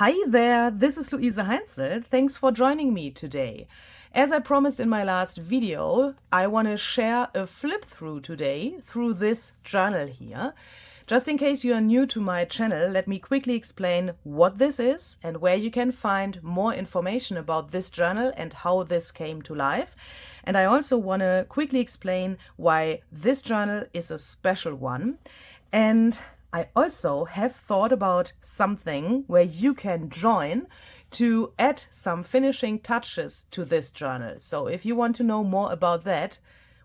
Hi there, this is Luise Heinzel. Thanks for joining me today. As I promised in my last video, I want to share a flip through today through this journal here. Just in case you are new to my channel, let me quickly explain what this is and where you can find more information about this journal and how this came to life. And I also want to quickly explain why this journal is a special one. And I also have thought about something where you can join to add some finishing touches to this journal. So if you want to know more about that,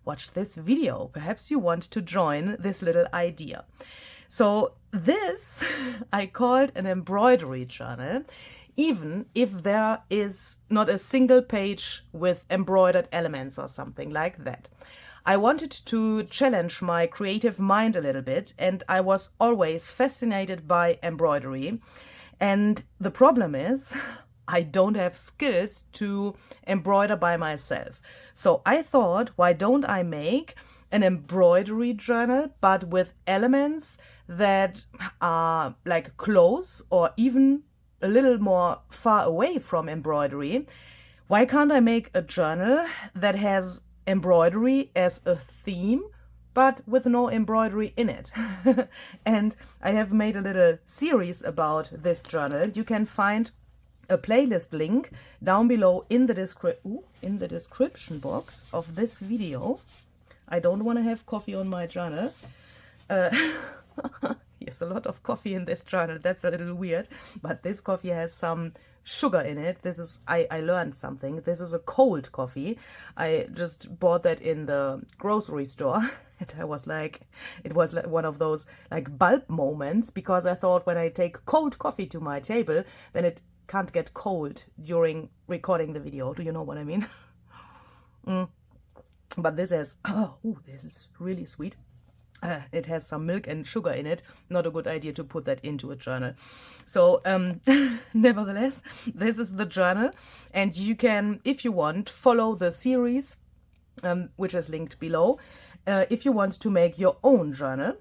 watch this video. Perhaps you want to join this little idea. So this I called an embroidery journal, even if there is not a single page with embroidered elements or something like that. I wanted to challenge my creative mind a little bit, and I was always fascinated by embroidery. And the problem is, I don't have skills to embroider by myself. So I thought, why don't I make an embroidery journal, but with elements that are like close or even a little more far away from embroidery? Why can't I make a journal that has embroidery as a theme, but with no embroidery in it? And I have made a little series about this journal. You can find a playlist link down below in the description box of this video. I don't want to have coffee on my journal. Yes, a lot of coffee in this journal. That's a little weird, but this coffee has some sugar in it. This is, I learned something. This is a cold coffee. I just bought that in the grocery store. And I was like, it was like one of those like bulb moments, because I thought when I take cold coffee to my table, then it can't get cold during recording the video. Do you know what I mean? But this has, this is really sweet. It has some milk and sugar in it. Not a good idea to put that into a journal. So nevertheless, this is the journal, and you can, if you want, follow the series, which is linked below, if you want to make your own journal.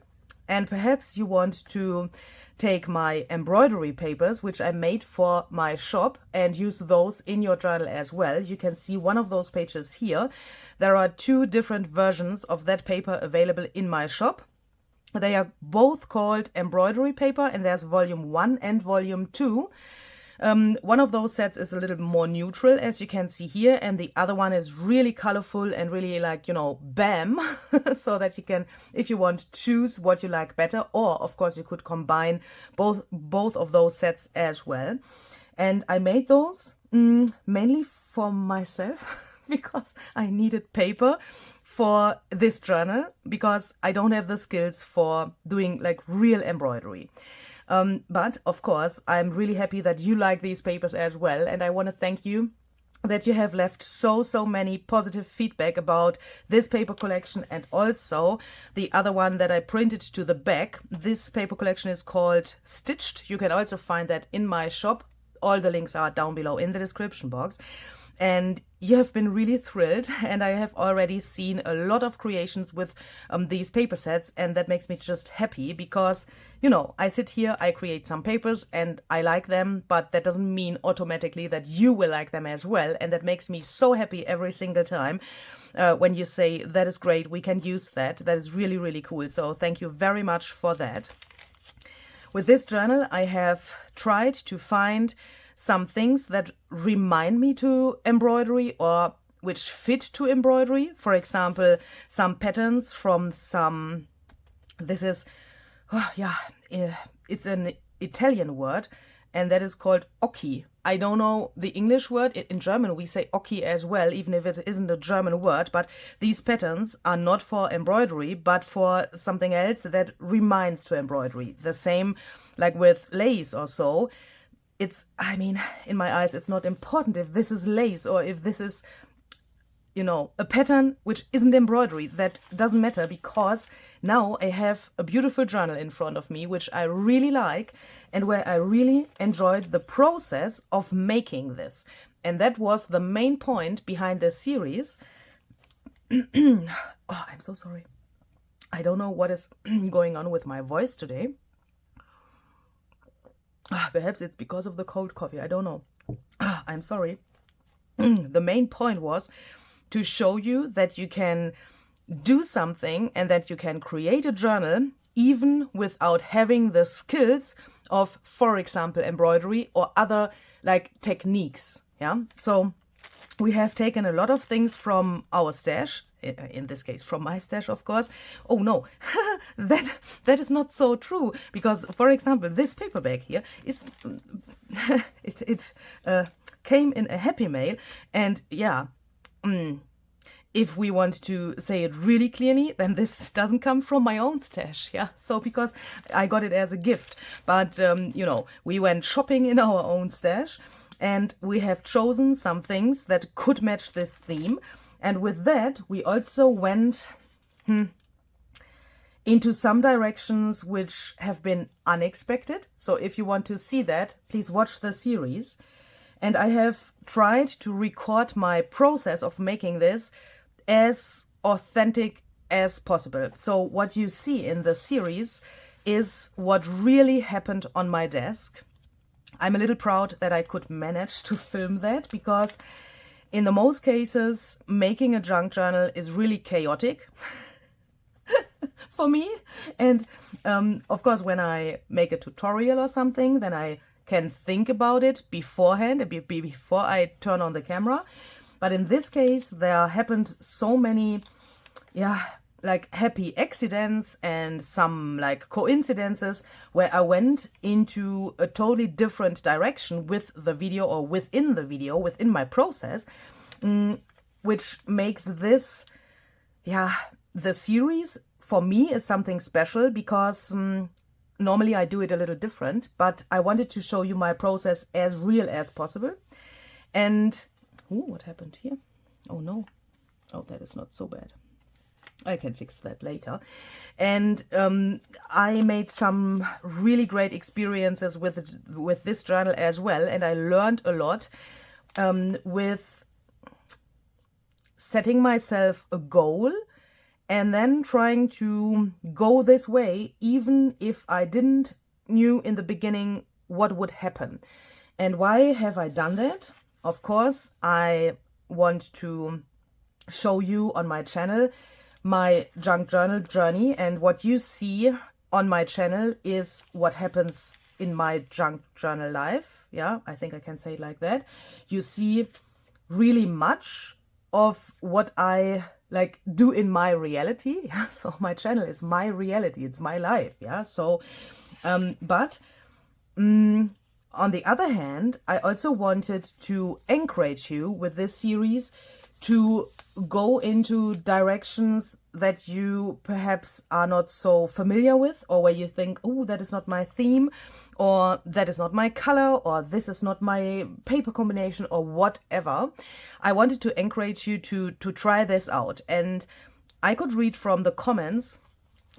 And perhaps you want to take my embroidery papers, which I made for my shop, and use those in your journal as well. You can see one of those pages here. There are two different versions of that paper available in my shop. They are both called embroidery paper, and there's volume 1 and volume 2. One of those sets is a little more neutral, as you can see here, and the other one is really colorful and really like, you know, bam, so that you can, if you want, choose what you like better, or of course you could combine both of those sets as well. And I made those mainly for myself because I needed paper for this journal, because I don't have the skills for doing like real embroidery. But of course, I'm really happy that you like these papers as well, and I want to thank you that you have left so many positive feedback about this paper collection, and also the other one that I printed to the back. This paper collection is called Stitched. You can also find that in my shop. All the links are down below in the description box. And you have been really thrilled, and I have already seen a lot of creations with these paper sets, and that makes me just happy, because, you know, I sit here, I create some papers and I like them, but that doesn't mean automatically that you will like them as well. And that makes me so happy every single time when you say, that is great, we can use that. That is really, really cool. So thank you very much for that. With this journal, I have tried to find some things that remind me to embroidery, or which fit to embroidery. For example, some patterns from some, this is, it's an Italian word, and that is called occhi. I don't know the English word. In German we say occhi as well, even if it isn't a German word. But these patterns are not for embroidery, but for something else that reminds to embroidery. The same like with lace or so. It's, I mean, in my eyes, it's not important if this is lace or if this is, you know, a pattern which isn't embroidery. That doesn't matter, because now I have a beautiful journal in front of me, which I really like, and where I really enjoyed the process of making this. And that was the main point behind this series. Oh, I'm so sorry. I don't know what is going on with my voice today. Perhaps it's because of the cold coffee, I don't know. I'm sorry. The main point was to show you that you can do something and that you can create a journal even without having the skills of, for example, embroidery or other like techniques. Yeah, so we have taken a lot of things from our stash, in this case from my stash, of course. Oh no, that is not so true, because for example this paper bag here is it came in a Happy Mail, and yeah, if we want to say it really clearly, then this doesn't come from my own stash, yeah? So because I got it as a gift, but you know, we went shopping in our own stash and we have chosen some things that could match this theme. And with that, we also went into some directions which have been unexpected. So if you want to see that, please watch the series. And I have tried to record my process of making this as authentic as possible. So what you see in the series is what really happened on my desk. I'm a little proud that I could manage to film that, because in the most cases, making a junk journal is really chaotic for me. And of course, when I make a tutorial or something, then I can think about it beforehand, before I turn on the camera. But in this case, there happened so many, yeah, like happy accidents and some like coincidences where I went into a totally different direction with the video, or within the video, within my process, which makes this, yeah, the series for me is something special, because normally I do it a little different, but I wanted to show you my process as real as possible. And ooh, what happened here? Oh no. Oh, that is not so bad. I can fix that later. And I made some really great experiences with this journal as well. And I learned a lot with setting myself a goal and then trying to go this way, even if I didn't knew in the beginning what would happen. And why have I done that? Of course, I want to show you on my channel my junk journal journey, and what you see on my channel is what happens in my junk journal life. Yeah, I think I can say it like that. You see really much of what I like do in my reality. Yeah, so my channel is my reality, it's my life. Yeah, so but on the other hand, I also wanted to encourage you with this series to go into directions that you perhaps are not so familiar with, or where you think, oh, that is not my theme, or that is not my color, or this is not my paper combination, or whatever. I wanted to encourage you to try this out. And I could read from the comments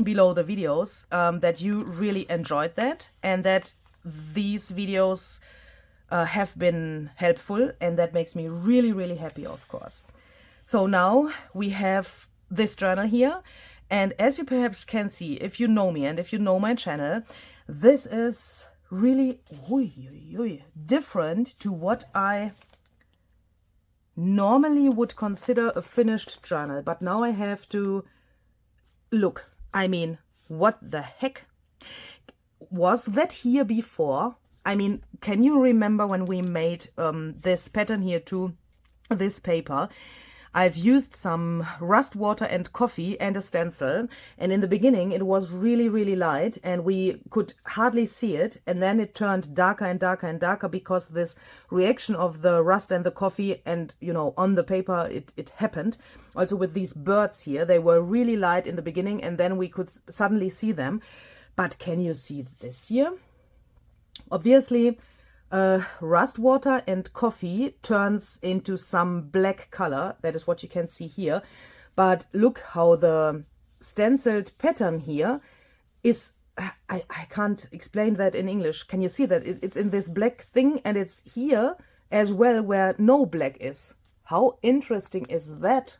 below the videos that you really enjoyed that, and that these videos have been helpful, and that makes me really, really happy, of course. So now we have this journal here, and as you perhaps can see, if you know me and if you know my channel, this is really different to what I normally would consider a finished journal. But now I have to look. I mean, what the heck? Was that here before? I mean, can you remember when we made this pattern here to this paper? I've used some rust water and coffee and a stencil, and in the beginning it was really, really light and we could hardly see it, and then it turned darker and darker and darker because this reaction of the rust and the coffee and, you know, on the paper it happened. Also with these birds here, they were really light in the beginning and then we could suddenly see them. But can you see this here? Obviously, rust water and coffee turns into some black color. That is what you can see here. But look how the stenciled pattern here is, I can't explain that in English. Can you see that? It's in this black thing, and it's here as well where no black is. How interesting is that?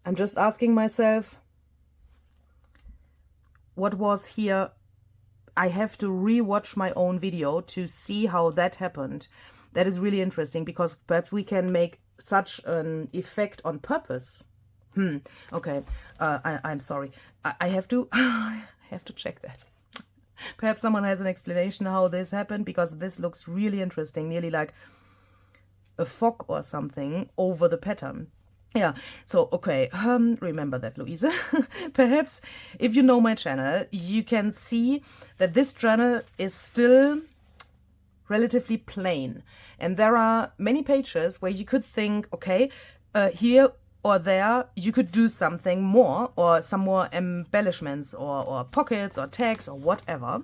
I'm just asking myself, what was here I have to re-watch my own video to see how that happened. That is really interesting, because perhaps we can make such an effect on purpose. Okay, I'm sorry. I have to I have to check that. Perhaps someone has an explanation how this happened, because this looks really interesting, nearly like a fog or something over the pattern. Yeah, so okay, remember that, Louise. Perhaps if you know my channel, you can see that this journal is still relatively plain, and there are many pages where you could think, okay, here or there you could do something more, or some more embellishments, or pockets or tags or whatever.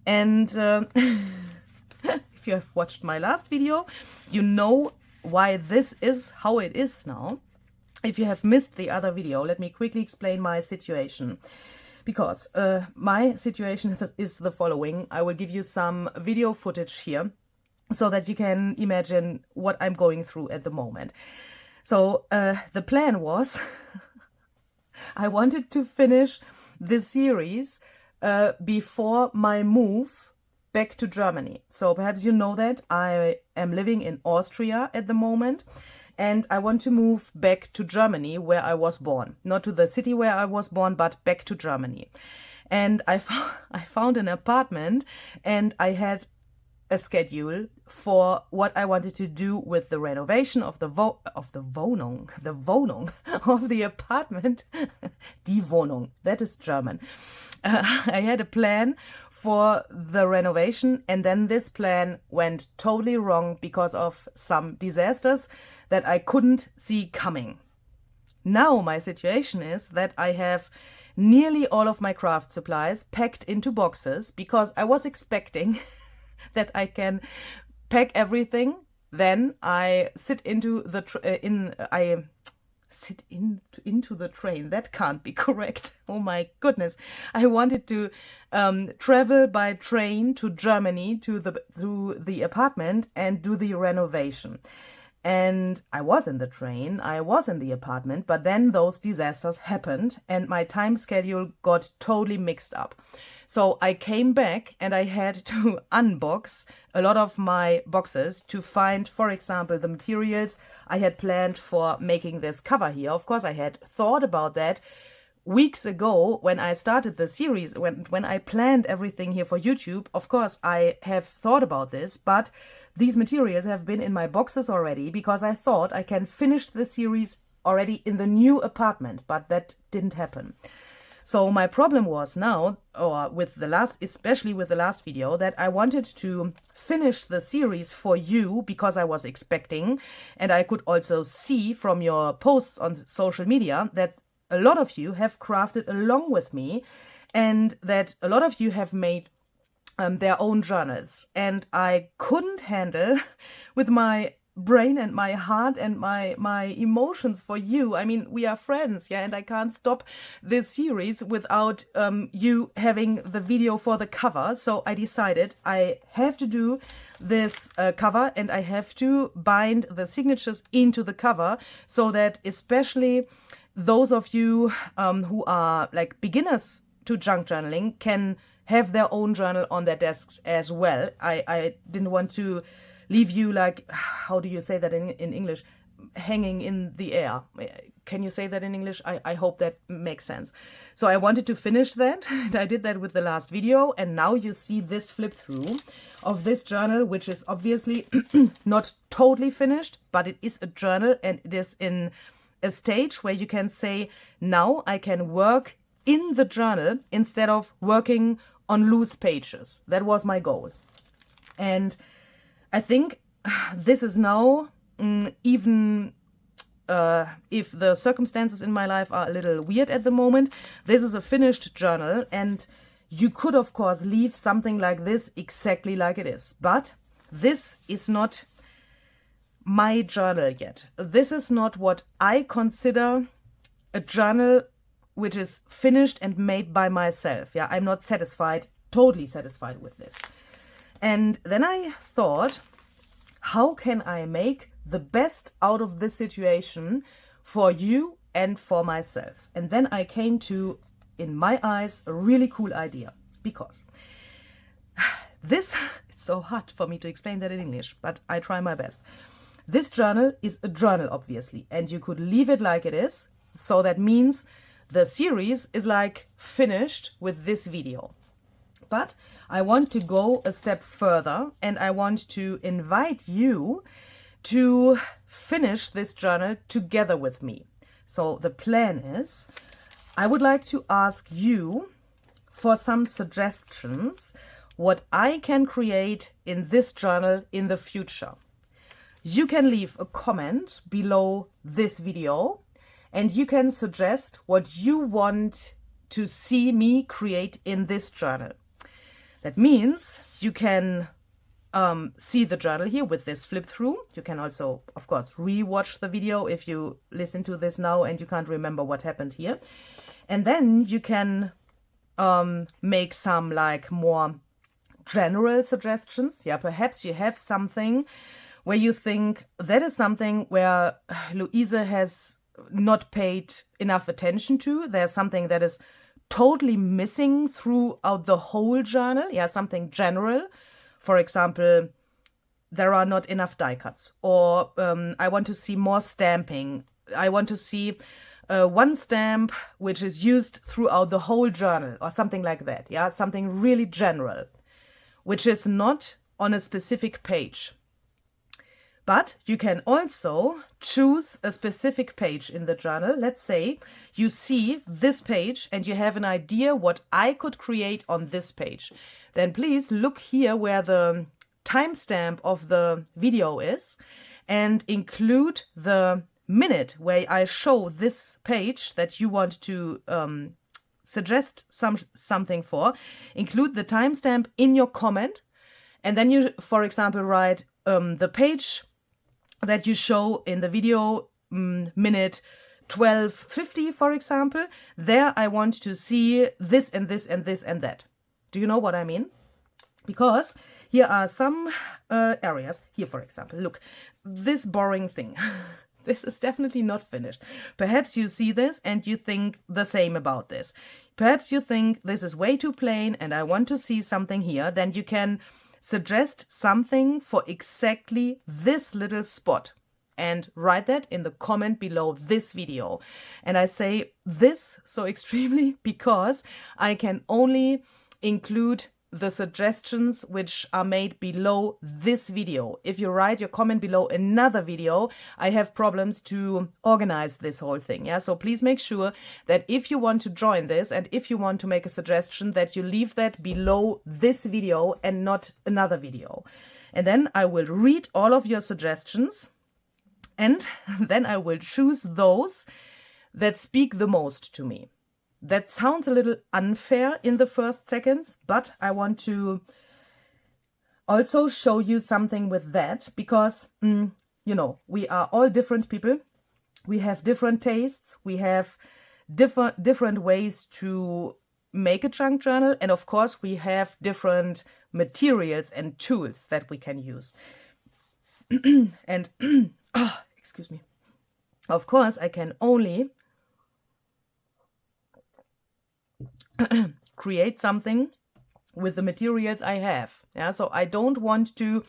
And if you have watched my last video, you know why this is how it is now. If you have missed the other video, let me quickly explain my situation. Because my situation is the following. I will give you some video footage here so that you can imagine what I'm going through at the moment. So the plan was I wanted to finish this series before my move back to Germany. So perhaps you know that I am living in Austria at the moment, and I want to move back to Germany where I was born. Not to the city where I was born, but back to Germany. And I found an apartment, and I had a schedule for what I wanted to do with the renovation of the Wohnung of the apartment. Die Wohnung, that is German. I had a plan for the renovation, and then this plan went totally wrong because of some disasters that I couldn't see coming. Now my situation is that I have nearly all of my craft supplies packed into boxes, because I was expecting that I can pack everything, then I sit into the into the train. That can't be correct. Oh my goodness. I wanted to travel by train to Germany to the apartment and do the renovation. And I was in the train, I was in the apartment, but then those disasters happened and my time schedule got totally mixed up. So I came back and I had to unbox a lot of my boxes to find, for example, the materials I had planned for making this cover here. Of course, I had thought about that weeks ago when I started the series, when I planned everything here for YouTube. Of course, I have thought about this, but these materials have been in my boxes already because I thought I can finish the series already in the new apartment, but that didn't happen. So my problem was now, or with the last, especially with the last video, that I wanted to finish the series for you because I was expecting, and I could also see from your posts on social media that a lot of you have crafted along with me, and that a lot of you have made their own journals. And I couldn't handle with my brain and my heart and my emotions for you. I mean, we are friends, yeah, and I can't stop this series without you having the video for the cover. So I decided I have to do this cover, and I have to bind the signatures into the cover so that especially those of you who are like beginners to junk journaling can have their own journal on their desks as well. I didn't want to leave you like, how do you say that in English? Hanging in the air. Can you say that in English? I hope that makes sense. So I wanted to finish that, and I did that with the last video, and now you see this flip through of this journal, which is obviously not totally finished, but it is a journal, and it is in a stage where you can say, now I can work in the journal instead of working on loose pages. That was my goal. And I think this is now, even if the circumstances in my life are a little weird at the moment, this is a finished journal, and you could of course leave something like this exactly like it is. But this is not my journal yet. This is not what I consider a journal which is finished and made by myself. Yeah, I'm not satisfied, totally satisfied with this. And then I thought, how can I make the best out of this situation for you and for myself? And then I came to, in my eyes, a really cool idea. Because This, it's so hard for me to explain that in English, but I try my best. This journal is a journal, obviously, and you could leave it like it is. So that means the series is like finished with this video. But I want to go a step further, and I want to invite you to finish this journal together with me. So the plan is, I would like to ask you for some suggestions what I can create in this journal in the future. You can leave a comment below this video, and you can suggest what you want to see me create in this journal. That means you can see the journal here with this flip through. You can also, of course, re-watch the video if you listen to this now and you can't remember what happened here. And then you can make some like more general suggestions. Yeah, perhaps you have something where you think that is something where Louise has not paid enough attention to. There's something that is totally missing throughout the whole journal. Yeah, something general. For example, there are not enough die cuts, or I want to see more stamping. I want to see one stamp which is used throughout the whole journal, or something like that. Yeah, something really general, which is not on a specific page. But you can also choose a specific page in the journal. Let's say you see this page and you have an idea what I could create on this page. Then please look here where the timestamp of the video is and include the minute where I show this page that you want to suggest something for. Include the timestamp in your comment, and then you, for example, write the page that you show in the video, minute 12:50, for example. There I want to see this and this and this and that. Do you know what I mean? Because here are some areas. Here, for example, look, this boring thing. This is definitely not finished. Perhaps you see this and you think the same about this. Perhaps you think this is way too plain and I want to see something here. Then you can suggest something for exactly this little spot and write that in the comment below this video. And I say this so extremely because I can only include the suggestions which are made below this video. If you write your comment below another video, I have problems to organize this whole thing. Yeah, so please make sure that if you want to join this and if you want to make a suggestion, that you leave that below this video and not another video. And then I will read all of your suggestions, and then I will choose those that speak the most to me. That sounds a little unfair in the first seconds, but I want to also show you something with that because, you know, we are all different people. We have different tastes. We have different ways to make a junk journal. And of course, we have different materials and tools that we can use. And, oh, excuse me. Of course, I can only create something with the materials I have. Yeah, so I don't want to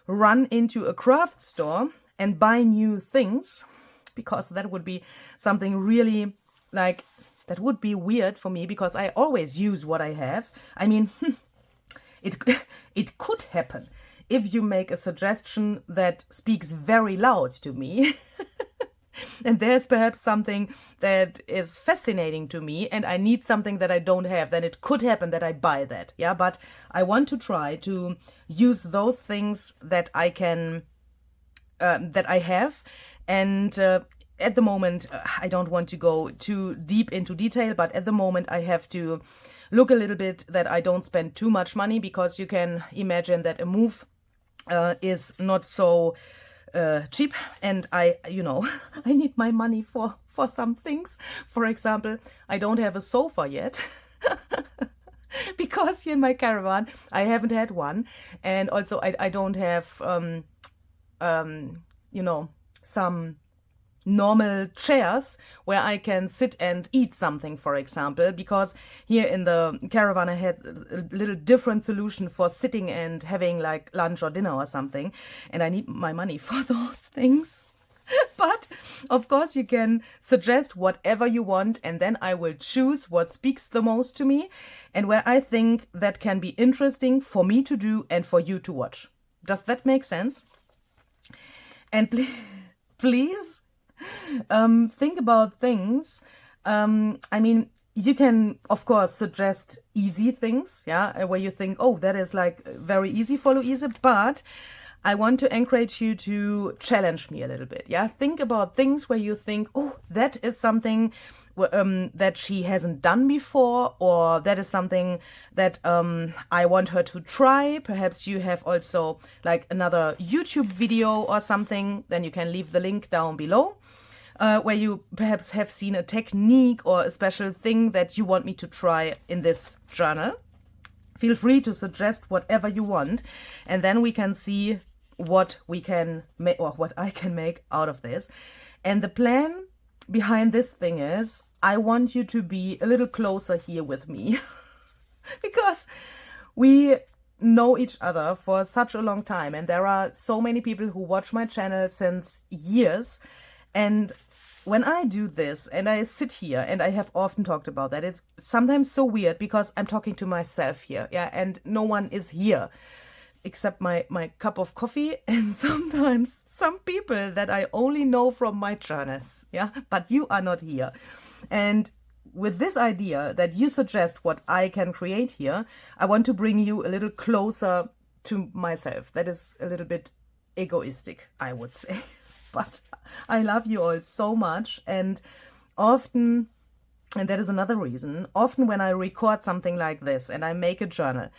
run into a craft store and buy new things, because that would be something really like, that would be weird for me, because I always use what I have. I mean, it could happen if you make a suggestion that speaks very loud to me. And there's perhaps something that is fascinating to me and I need something that I don't have, then it could happen that I buy that. Yeah, but I want to try to use those things that I can, that I have. And at the moment, I don't want to go too deep into detail, but at the moment I have to look a little bit that I don't spend too much money, because you can imagine that a move is not so cheap, and you know, I need my money for some things. For example, I don't have a sofa yet because here in my caravan I haven't had one, and also I don't have you know, some normal chairs where I can sit and eat something, for example, because here in the caravan I had a little different solution for sitting and having like lunch or dinner or something, and I need my money for those things. But of course you can suggest whatever you want, and then I will choose what speaks the most to me and where I think that can be interesting for me to do and for you to watch. Does that make sense? And please think about things. I mean, you can, of course, suggest easy things, yeah, where you think, oh, that is like very easy for Louise, but I want to encourage you to challenge me a little bit, yeah. Think about things where you think, oh, that is something that she hasn't done before, or that is something that I want her to try. Perhaps you have also like another YouTube video or something, then you can leave the link down below, where you perhaps have seen a technique or a special thing that you want me to try in this journal. Feel free to suggest whatever you want, and then we can see what we can make, or what I can make out of this. And the plan behind this thing is I want you to be a little closer here with me because we know each other for such a long time, and there are so many people who watch my channel since years. And when I do this and I sit here, and I have often talked about that, it's sometimes so weird because I'm talking to myself here, yeah, and no one is here except my cup of coffee and sometimes some people that I only know from my journals, yeah, but you are not here. And with this idea that you suggest what I can create here, I want to bring you a little closer to myself. That is a little bit egoistic, I would say. But I love you all so much, and often, and that is another reason, often when I record something like this and I make a journal,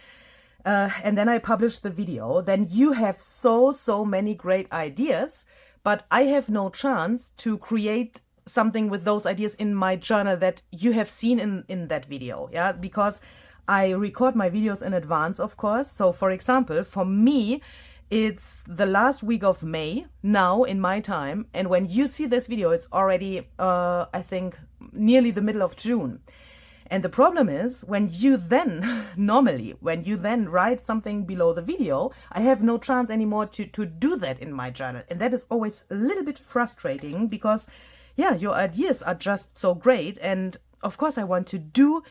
and then I publish the video, then you have so many great ideas, but I have no chance to create something with those ideas in my journal that you have seen in that video, yeah, because I record my videos in advance, of course. So for example, for me, it's the last week of May now in my time, and when you see this video, it's already, I think, nearly the middle of June. And the problem is, when you then, normally, when you then write something below the video, I have no chance anymore to do that in my journal. And that is always a little bit frustrating because, yeah, your ideas are just so great. And of course, I want to do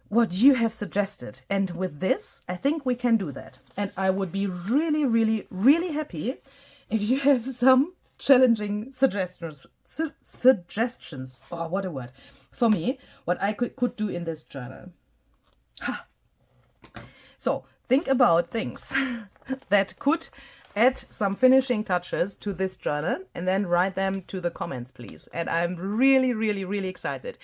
what you have suggested. And with this, I think we can do that. And I would be really happy if you have some challenging suggestions. Oh, what a word. For me, what I could do in this journal. Ha. So think about things that could add some finishing touches to this journal, and then write them to the comments, please. And I'm really excited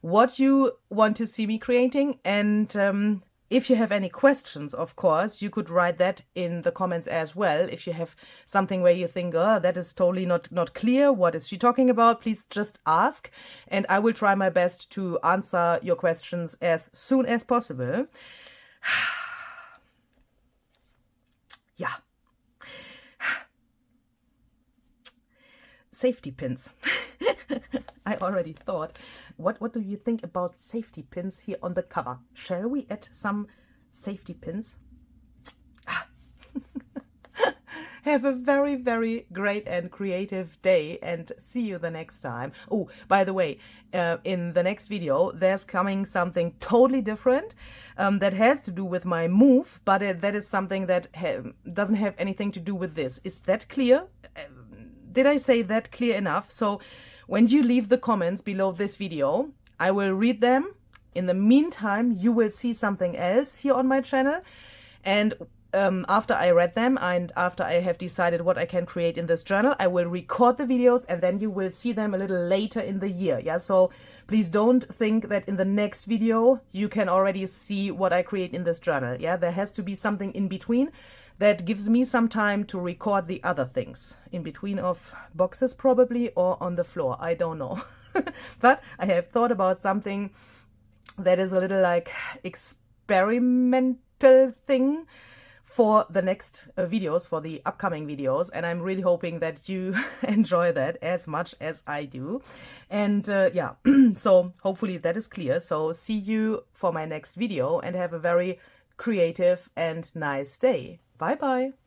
what you want to see me creating. And if you have any questions, of course, you could write that in the comments as well. If you have something where you think, oh, that is totally not clear, what is she talking about, please just ask, and I will try my best to answer your questions as soon as possible. Yeah. Safety pins. I already thought, what do you think about safety pins here on the cover? Shall we add some safety pins? Have a very great and creative day, and see you the next time. Oh, by the way, in the next video, there's coming something totally different that has to do with my move, but that is something that doesn't have anything to do with this. Is that clear? Did I say that clear enough? So when you leave the comments below this video, I will read them. In the meantime, you will see something else here on my channel. And after I read them and after I have decided what I can create in this journal, I will record the videos, and then you will see them a little later in the year. Yeah, so please don't think that in the next video you can already see what I create in this journal. Yeah, there has to be something in between that gives me some time to record the other things. In between of boxes probably, or on the floor, I don't know. But I have thought about something that is a little like experimental thing for the next videos, for the upcoming videos, and I'm really hoping that you enjoy that as much as I do. And yeah, so hopefully that is clear. So see you for my next video, and have a very creative and nice day. Bye bye.